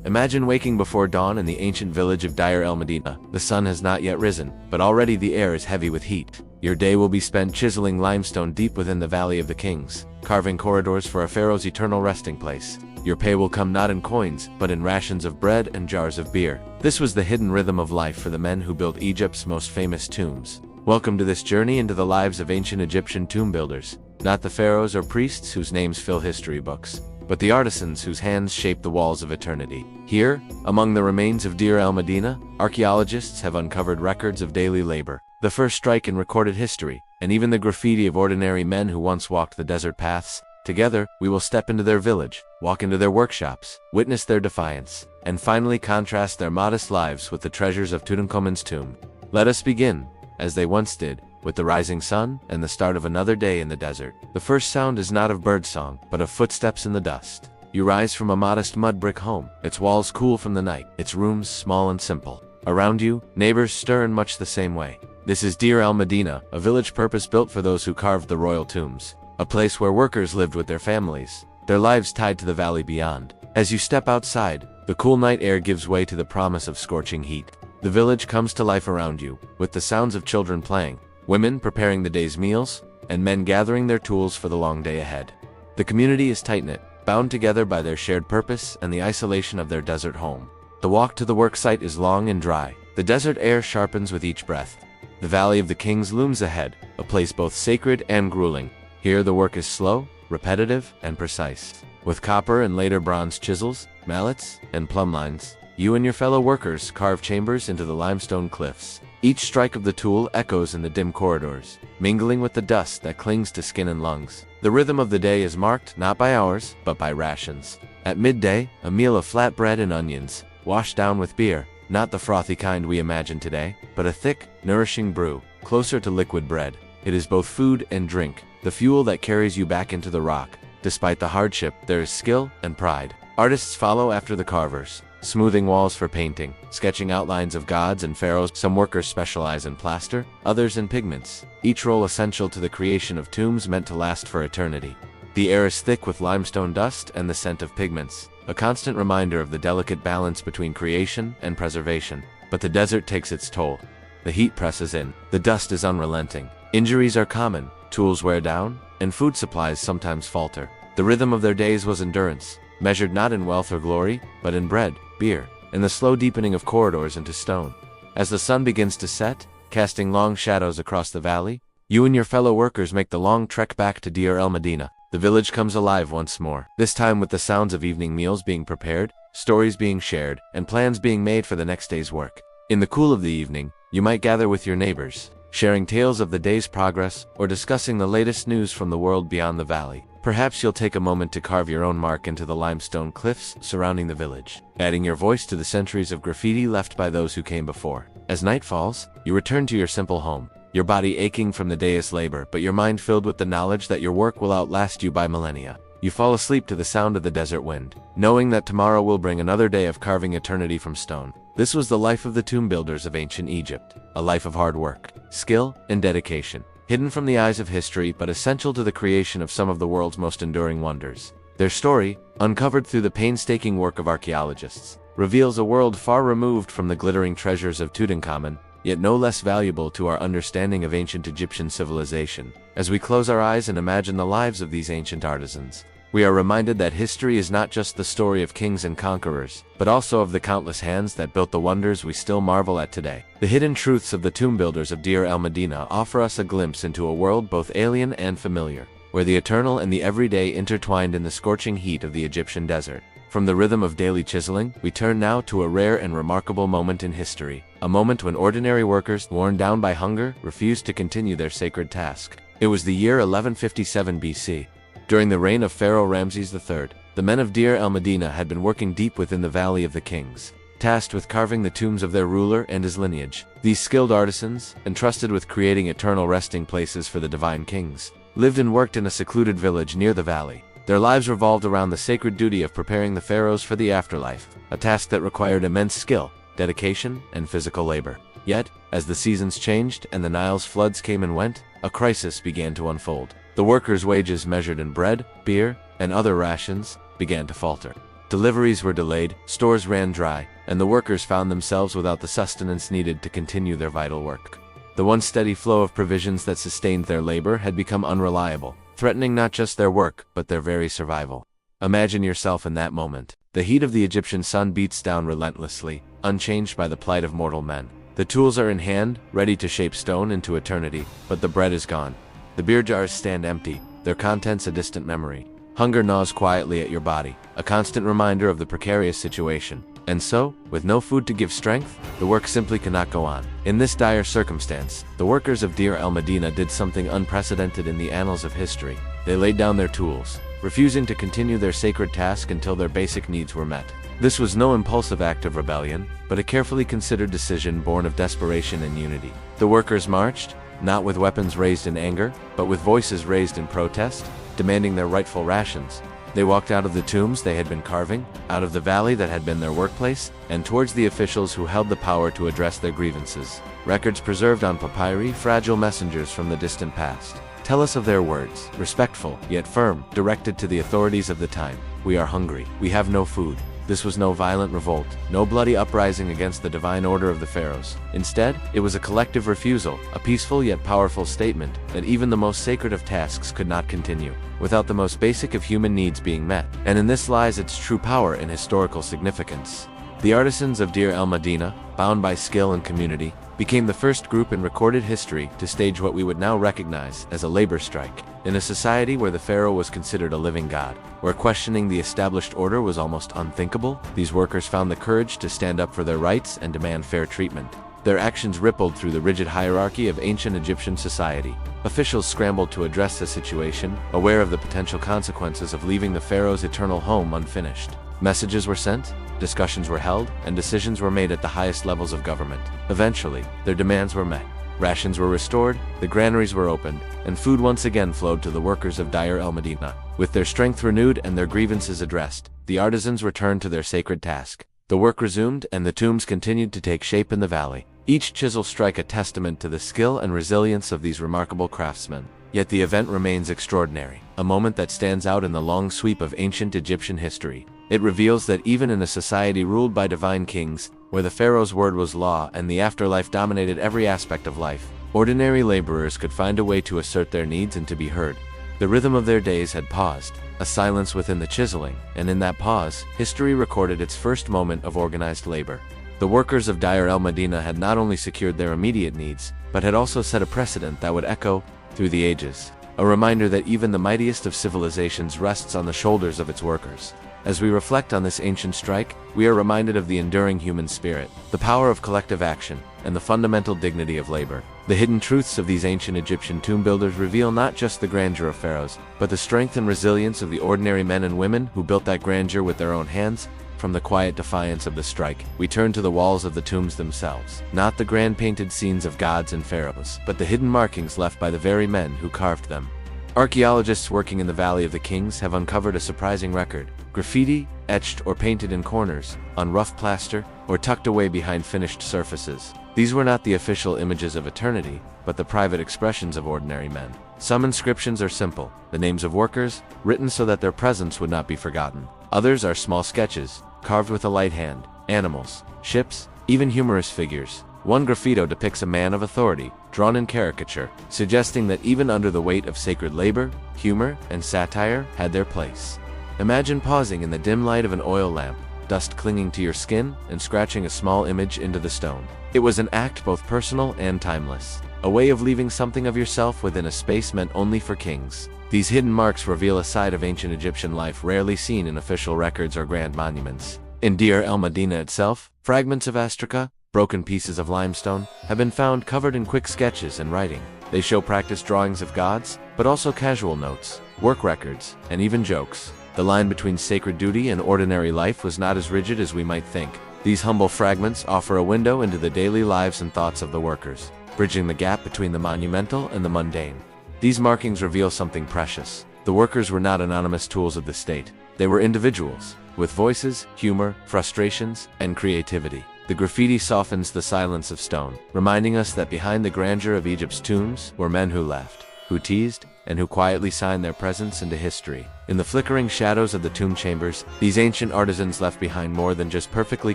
Imagine waking before dawn in the ancient village of Deir el-Medina. The sun has not yet risen, but already the air is heavy with heat. Your day will be spent chiseling limestone deep within the Valley of the Kings, carving corridors for a pharaoh's eternal resting place. Your pay will come not in coins, but in rations of bread and jars of beer. This was the hidden rhythm of life for the men who built Egypt's most famous tombs. Welcome to this journey into the lives of ancient Egyptian tomb builders. Not the pharaohs or priests whose names fill history books, but the artisans whose hands shape the walls of eternity. Here, among the remains of Deir el-Medina, archaeologists have uncovered records of daily labor, the first strike in recorded history, and even the graffiti of ordinary men who once walked the desert paths. Together, we will step into their village, walk into their workshops, witness their defiance, and finally contrast their modest lives with the treasures of Tutankhamun's tomb. Let us begin, as they once did, with the rising sun and the start of another day in the desert. The first sound is not of birdsong, but of footsteps in the dust. You rise from a modest mud brick home, its walls cool from the night, its rooms small and simple. Around you, neighbors stir in much the same way. This is Deir el-Medina, a village purpose-built for those who carved the royal tombs. A place where workers lived with their families, their lives tied to the valley beyond. As you step outside, the cool night air gives way to the promise of scorching heat. The village comes to life around you, with the sounds of children playing, women preparing the day's meals, and men gathering their tools for the long day ahead. The community is tight-knit, bound together by their shared purpose and the isolation of their desert home. The walk to the work site is long and dry. The desert air sharpens with each breath. The Valley of the Kings looms ahead, a place both sacred and grueling. Here the work is slow, repetitive, and precise. With copper and later bronze chisels, mallets, and plumb lines, you and your fellow workers carve chambers into the limestone cliffs. Each strike of the tool echoes in the dim corridors, mingling with the dust that clings to skin and lungs. The rhythm of the day is marked not by hours, but by rations. At midday, a meal of flat bread and onions, washed down with beer, not the frothy kind we imagine today, but a thick, nourishing brew, closer to liquid bread. It is both food and drink, the fuel that carries you back into the rock. Despite the hardship, there is skill and pride. Artists follow after the carvers, smoothing walls for painting, sketching outlines of gods and pharaohs. Some workers specialize in plaster, others in pigments, each role essential to the creation of tombs meant to last for eternity. The air is thick with limestone dust and the scent of pigments, a constant reminder of the delicate balance between creation and preservation. But the desert takes its toll. The heat presses in, the dust is unrelenting. Injuries are common, tools wear down, and food supplies sometimes falter. The rhythm of their days was endurance, measured not in wealth or glory, but in bread, beer, and the slow deepening of corridors into stone. As the sun begins to set, casting long shadows across the valley, you and your fellow workers make the long trek back to Deir el-Medina. The village comes alive once more, this time with the sounds of evening meals being prepared, stories being shared, and plans being made for the next day's work. In the cool of the evening, you might gather with your neighbors, sharing tales of the day's progress or discussing the latest news from the world beyond the valley. Perhaps you'll take a moment to carve your own mark into the limestone cliffs surrounding the village, adding your voice to the centuries of graffiti left by those who came before. As night falls, you return to your simple home, your body aching from the day's labor, but your mind filled with the knowledge that your work will outlast you by millennia. You fall asleep to the sound of the desert wind, knowing that tomorrow will bring another day of carving eternity from stone. This was the life of the tomb builders of ancient Egypt, a life of hard work, skill, and dedication, hidden from the eyes of history but essential to the creation of some of the world's most enduring wonders. Their story, uncovered through the painstaking work of archaeologists, reveals a world far removed from the glittering treasures of Tutankhamun, yet no less valuable to our understanding of ancient Egyptian civilization. As we close our eyes and imagine the lives of these ancient artisans, we are reminded that history is not just the story of kings and conquerors, but also of the countless hands that built the wonders we still marvel at today. The hidden truths of the tomb builders of Deir el-Medina offer us a glimpse into a world both alien and familiar, where the eternal and the everyday intertwined in the scorching heat of the Egyptian desert. From the rhythm of daily chiseling, we turn now to a rare and remarkable moment in history, a moment when ordinary workers, worn down by hunger, refused to continue their sacred task. It was the year 1157 BC. During the reign of Pharaoh Ramses III, the men of Deir el-Medina had been working deep within the Valley of the Kings, tasked with carving the tombs of their ruler and his lineage. These skilled artisans, entrusted with creating eternal resting places for the divine kings, lived and worked in a secluded village near the valley. Their lives revolved around the sacred duty of preparing the pharaohs for the afterlife, a task that required immense skill, dedication, and physical labor. Yet, as the seasons changed and the Nile's floods came and went, a crisis began to unfold. The workers' wages measured in bread, beer, and other rations began to falter. Deliveries were delayed, stores ran dry, and the workers found themselves without the sustenance needed to continue their vital work. The once steady flow of provisions that sustained their labor had become unreliable, threatening not just their work, but their very survival. Imagine yourself in that moment. The heat of the Egyptian sun beats down relentlessly, unchanged by the plight of mortal men. The tools are in hand, ready to shape stone into eternity, but the bread is gone. The beer jars stand empty, their contents a distant memory. Hunger gnaws quietly at your body, a constant reminder of the precarious situation. And so, with no food to give strength, the work simply cannot go on. In this dire circumstance, the workers of Deir el-Medina did something unprecedented in the annals of history. They laid down their tools, refusing to continue their sacred task until their basic needs were met. This was no impulsive act of rebellion, but a carefully considered decision born of desperation and unity. The workers marched, not with weapons raised in anger, but with voices raised in protest, demanding their rightful rations. They walked out of the tombs they had been carving, out of the valley that had been their workplace, and towards the officials who held the power to address their grievances. Records preserved on papyri, fragile messengers from the distant past, tell us of their words, respectful, yet firm, directed to the authorities of the time. We are hungry. We have no food. This was no violent revolt, no bloody uprising against the divine order of the pharaohs. Instead, it was a collective refusal, a peaceful yet powerful statement that even the most sacred of tasks could not continue without the most basic of human needs being met. And in this lies its true power and historical significance. The artisans of Deir el-Medina, bound by skill and community, became the first group in recorded history to stage what we would now recognize as a labor strike. In a society where the pharaoh was considered a living god, where questioning the established order was almost unthinkable, these workers found the courage to stand up for their rights and demand fair treatment. Their actions rippled through the rigid hierarchy of ancient Egyptian society. Officials scrambled to address the situation, aware of the potential consequences of leaving the pharaoh's eternal home unfinished. Messages were sent, discussions were held, and decisions were made at the highest levels of government. Eventually, their demands were met. Rations were restored, the granaries were opened, and food once again flowed to the workers of Deir el-Medina. With their strength renewed and their grievances addressed, the artisans returned to their sacred task. The work resumed, and the tombs continued to take shape in the valley. Each chisel strike a testament to the skill and resilience of these remarkable craftsmen. Yet the event remains extraordinary, a moment that stands out in the long sweep of ancient Egyptian history. It reveals that even in a society ruled by divine kings, where the pharaoh's word was law and the afterlife dominated every aspect of life, ordinary laborers could find a way to assert their needs and to be heard. The rhythm of their days had paused, a silence within the chiseling, and in that pause, history recorded its first moment of organized labor. The workers of Deir el-Medina had not only secured their immediate needs, but had also set a precedent that would echo through the ages, a reminder that even the mightiest of civilizations rests on the shoulders of its workers. As we reflect on this ancient strike, we are reminded of the enduring human spirit, the power of collective action, and the fundamental dignity of labor. The hidden truths of these ancient Egyptian tomb builders reveal not just the grandeur of pharaohs, but the strength and resilience of the ordinary men and women who built that grandeur with their own hands. From the quiet defiance of the strike, we turn to the walls of the tombs themselves, not the grand painted scenes of gods and pharaohs, but the hidden markings left by the very men who carved them. Archaeologists working in the Valley of the Kings have uncovered a surprising record. Graffiti, etched or painted in corners, on rough plaster, or tucked away behind finished surfaces. These were not the official images of eternity, but the private expressions of ordinary men. Some inscriptions are simple, the names of workers, written so that their presence would not be forgotten. Others are small sketches, carved with a light hand, animals, ships, even humorous figures. One graffito depicts a man of authority, drawn in caricature, suggesting that even under the weight of sacred labor, humor and satire had their place. Imagine pausing in the dim light of an oil lamp, dust clinging to your skin, and scratching a small image into the stone. It was an act both personal and timeless, a way of leaving something of yourself within a space meant only for kings. These hidden marks reveal a side of ancient Egyptian life rarely seen in official records or grand monuments. In Deir el-Medina itself, fragments of astraca, broken pieces of limestone, have been found covered in quick sketches and writing. They show practiced drawings of gods, but also casual notes, work records, and even jokes. The line between sacred duty and ordinary life was not as rigid as we might think. These humble fragments offer a window into the daily lives and thoughts of the workers, bridging the gap between the monumental and the mundane. These markings reveal something precious. The workers were not anonymous tools of the state. They were individuals, with voices, humor, frustrations, and creativity. The graffiti softens the silence of stone, reminding us that behind the grandeur of Egypt's tombs were men who who teased, and who quietly signed their presence into history. In the flickering shadows of the tomb chambers, these ancient artisans left behind more than just perfectly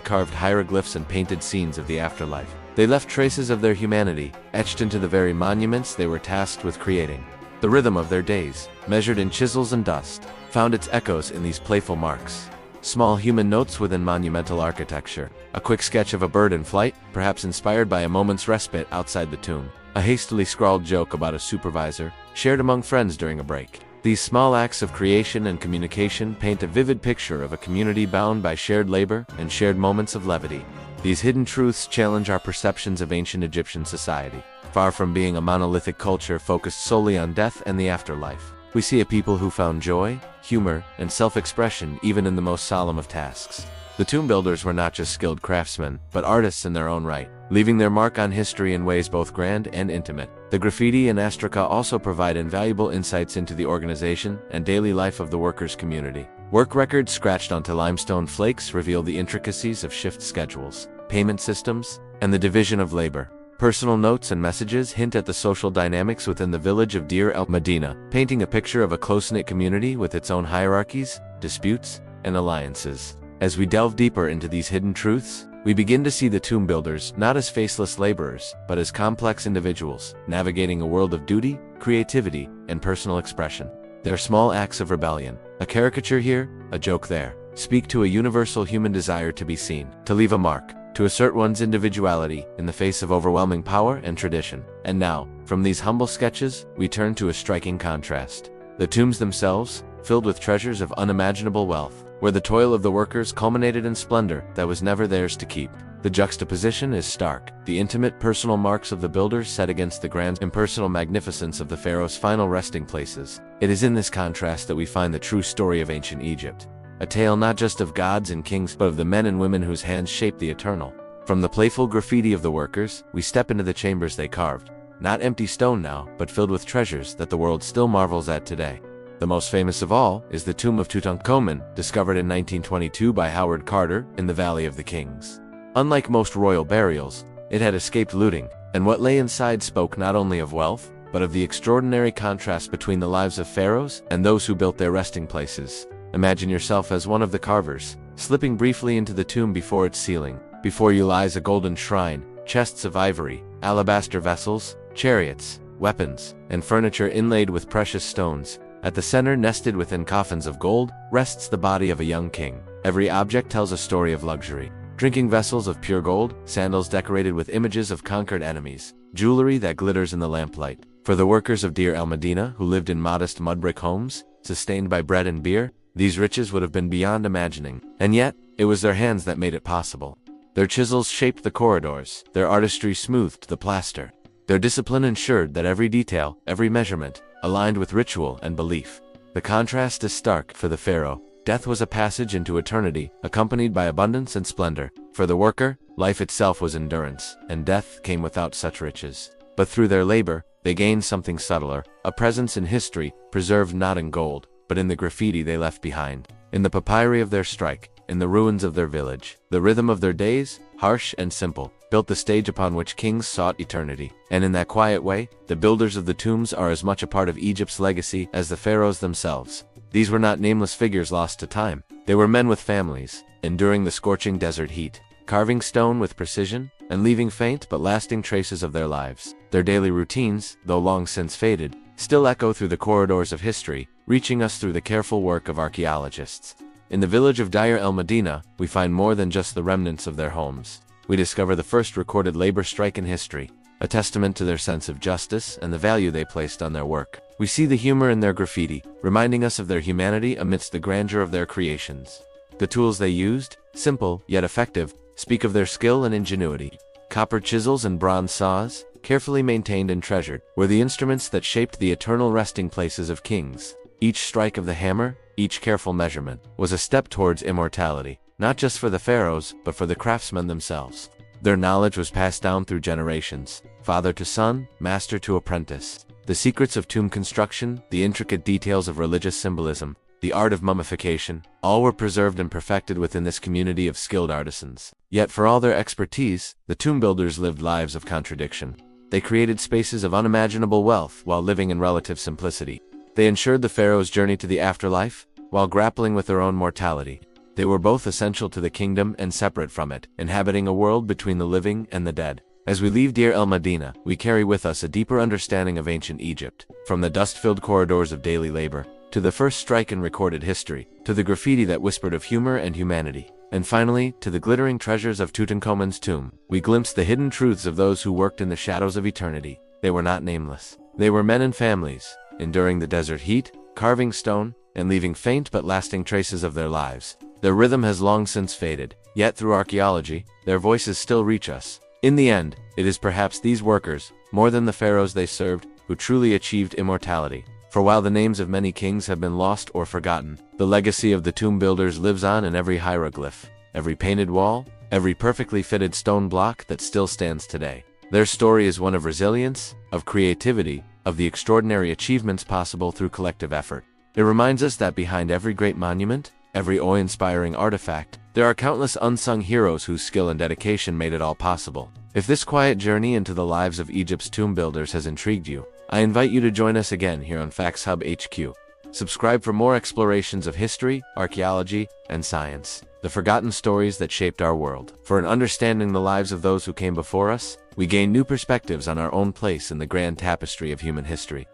carved hieroglyphs and painted scenes of the afterlife. They left traces of their humanity, etched into the very monuments they were tasked with creating. The rhythm of their days, measured in chisels and dust, found its echoes in these playful marks. Small human notes within monumental architecture. A quick sketch of a bird in flight, perhaps inspired by a moment's respite outside the tomb. A hastily scrawled joke about a supervisor, shared among friends during a break. These small acts of creation and communication paint a vivid picture of a community bound by shared labor and shared moments of levity. These hidden truths challenge our perceptions of ancient Egyptian society. Far from being a monolithic culture focused solely on death and the afterlife, we see a people who found joy, humor, and self-expression even in the most solemn of tasks. The tomb builders were not just skilled craftsmen, but artists in their own right, leaving their mark on history in ways both grand and intimate. The graffiti and astraca also provide invaluable insights into the organization and daily life of the workers' community. Work records scratched onto limestone flakes reveal the intricacies of shift schedules, payment systems, and the division of labor. Personal notes and messages hint at the social dynamics within the village of Deir el-Medina, painting a picture of a close-knit community with its own hierarchies, disputes, and alliances. As we delve deeper into these hidden truths, we begin to see the tomb builders not as faceless laborers, but as complex individuals, navigating a world of duty, creativity, and personal expression. Their small acts of rebellion, a caricature here, a joke there, speak to a universal human desire to be seen, to leave a mark, to assert one's individuality in the face of overwhelming power and tradition. And now, from these humble sketches, we turn to a striking contrast. The tombs themselves, filled with treasures of unimaginable wealth, where the toil of the workers culminated in splendor that was never theirs to keep. The juxtaposition is stark, the intimate personal marks of the builders set against the grand impersonal magnificence of the pharaoh's final resting places. It is in this contrast that we find the true story of ancient Egypt. A tale not just of gods and kings, but of the men and women whose hands shaped the eternal. From the playful graffiti of the workers, we step into the chambers they carved. Not empty stone now, but filled with treasures that the world still marvels at today. The most famous of all is the tomb of Tutankhamun, discovered in 1922 by Howard Carter in the Valley of the Kings. Unlike most royal burials, it had escaped looting, and what lay inside spoke not only of wealth, but of the extraordinary contrast between the lives of pharaohs and those who built their resting places. Imagine yourself as one of the carvers, slipping briefly into the tomb before its ceiling. Before you lies a golden shrine, chests of ivory, alabaster vessels, chariots, weapons, and furniture inlaid with precious stones. At the center, nested within coffins of gold, rests the body of a young king. Every object tells a story of luxury. Drinking vessels of pure gold, sandals decorated with images of conquered enemies, jewelry that glitters in the lamplight. For the workers of Deir el-Medina, who lived in modest mud brick homes, sustained by bread and beer, these riches would have been beyond imagining. And yet, it was their hands that made it possible. Their chisels shaped the corridors, their artistry smoothed the plaster. Their discipline ensured that every detail, every measurement, aligned with ritual and belief. The contrast is stark. For the pharaoh, death was a passage into eternity, accompanied by abundance and splendor. For the worker, life itself was endurance, and death came without such riches. But through their labor, they gained something subtler, a presence in history, preserved not in gold, but in the graffiti they left behind, in the papyri of their strike, in the ruins of their village. The rhythm of their days, harsh and simple, built the stage upon which kings sought eternity. And in that quiet way, the builders of the tombs are as much a part of Egypt's legacy as the pharaohs themselves. These were not nameless figures lost to time. They were men with families, enduring the scorching desert heat, carving stone with precision, and leaving faint but lasting traces of their lives. Their daily routines, though long since faded, still echo through the corridors of history, reaching us through the careful work of archaeologists. In the village of Deir el-Medina, we find more than just the remnants of their homes. We discover the first recorded labor strike in history, a testament to their sense of justice and the value they placed on their work. We see the humor in their graffiti, reminding us of their humanity amidst the grandeur of their creations. The tools they used, simple yet effective, speak of their skill and ingenuity. Copper chisels and bronze saws, carefully maintained and treasured, were the instruments that shaped the eternal resting places of kings. Each strike of the hammer, each careful measurement, was a step towards immortality, not just for the pharaohs, but for the craftsmen themselves. Their knowledge was passed down through generations, father to son, master to apprentice. The secrets of tomb construction, the intricate details of religious symbolism, the art of mummification, all were preserved and perfected within this community of skilled artisans. Yet for all their expertise, the tomb builders lived lives of contradiction. They created spaces of unimaginable wealth while living in relative simplicity. They ensured the pharaoh's journey to the afterlife while grappling with their own mortality. They were both essential to the kingdom and separate from it, inhabiting a world between the living and the dead. As we leave Deir el-Medina, we carry with us a deeper understanding of ancient Egypt, from the dust-filled corridors of daily labor, to the first strike in recorded history, to the graffiti that whispered of humor and humanity, and finally, to the glittering treasures of Tutankhamun's tomb. We glimpse the hidden truths of those who worked in the shadows of eternity. They were not nameless. They were men and families, enduring the desert heat, carving stone, and leaving faint but lasting traces of their lives. Their rhythm has long since faded, yet through archaeology, their voices still reach us. In the end, it is perhaps these workers, more than the pharaohs they served, who truly achieved immortality. For while the names of many kings have been lost or forgotten, the legacy of the tomb builders lives on in every hieroglyph, every painted wall, every perfectly fitted stone block that still stands today. Their story is one of resilience, of creativity, of the extraordinary achievements possible through collective effort. It reminds us that behind every great monument, every awe-inspiring artifact, there are countless unsung heroes whose skill and dedication made it all possible. If this quiet journey into the lives of Egypt's tomb builders has intrigued you, I invite you to join us again here on FactsHubHQ. Subscribe for more explorations of history, archaeology, and science, the forgotten stories that shaped our world. For in understanding the lives of those who came before us, we gain new perspectives on our own place in the grand tapestry of human history.